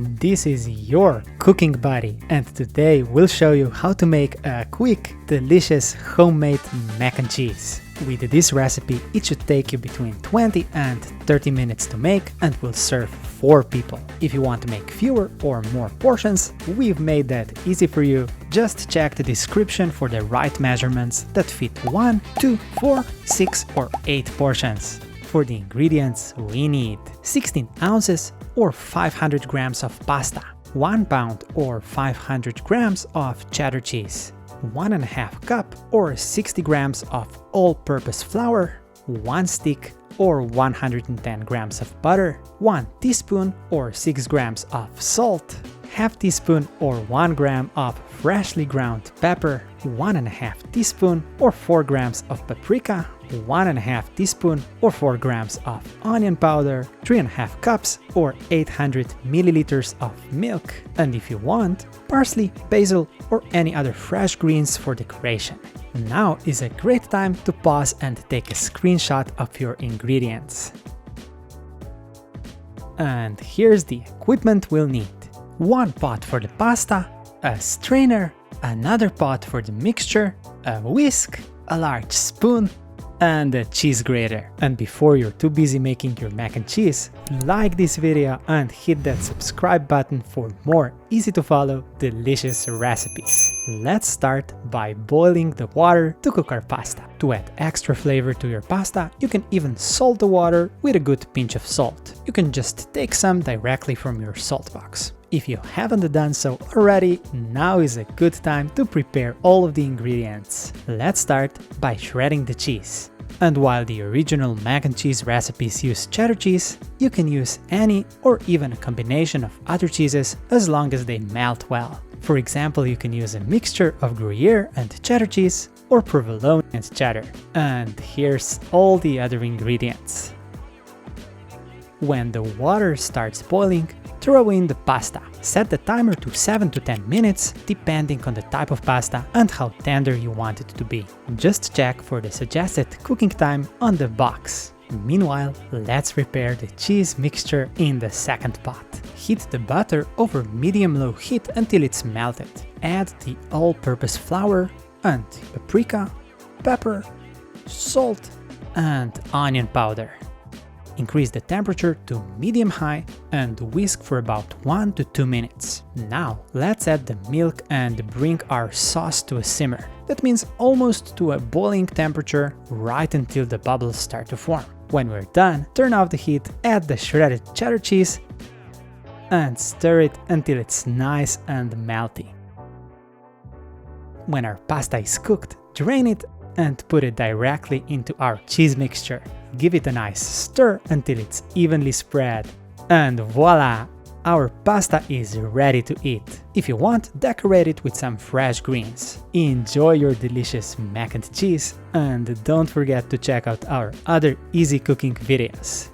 This is your cooking buddy, and today we'll show you how to make a quick, delicious homemade mac and cheese. With this recipe, it should take you between 20 and 30 minutes to make and will serve 4 people. If you want to make fewer or more portions, we've made that easy for you. Just check the description for the right measurements that fit 1, 2, 4, 6 or 8 portions. For the ingredients, we need 16 ounces or 500 grams of pasta, 1 pound or 500 grams of cheddar cheese, 1.5 cup or 60 grams of all-purpose flour, 1 stick or 110 grams of butter, 1 teaspoon or 6 grams of salt, half teaspoon or 1 gram of freshly ground pepper, 1.5 teaspoon or 4 grams of paprika, 1.5 teaspoon or 4 grams of onion powder, 3.5 cups or 800 milliliters of milk, and if you want, parsley, basil or any other fresh greens for decoration. Now is a great time to pause and take a screenshot of your ingredients. And here's the equipment we'll need. 1 pot for the pasta, a strainer, another pot for the mixture, a whisk, a large spoon, and a cheese grater. And before you're too busy making your mac and cheese, like this video and hit that subscribe button for more easy to follow, delicious recipes. Let's start by boiling the water to cook our pasta. To add extra flavor to your pasta, you can even salt the water with a good pinch of salt. You can just take some directly from your salt box. If you haven't done so already, now is a good time to prepare all of the ingredients. Let's start by shredding the cheese. And while the original mac and cheese recipes use cheddar cheese, you can use any or even a combination of other cheeses as long as they melt well. For example, you can use a mixture of Gruyere and cheddar cheese or provolone and cheddar. And here's all the other ingredients. When the water starts boiling, throw in the pasta. Set the timer to 7 to 10 minutes, depending on the type of pasta and how tender you want it to be. Just check for the suggested cooking time on the box. Meanwhile, let's prepare the cheese mixture in the second pot. Heat the butter over medium-low heat until it's melted. Add the all-purpose flour and paprika, pepper, salt, and onion powder. Increase the temperature to medium-high and whisk for about 1 to 2 minutes. Now, let's add the milk and bring our sauce to a simmer. That means almost to a boiling temperature right until the bubbles start to form. When we're done, turn off the heat, add the shredded cheddar cheese and stir it until it's nice and melty. When our pasta is cooked, drain it and put it directly into our cheese mixture. Give it a nice stir until it's evenly spread. And voila! Our pasta is ready to eat. If you want, decorate it with some fresh greens. Enjoy your delicious mac and cheese, and don't forget to check out our other easy cooking videos.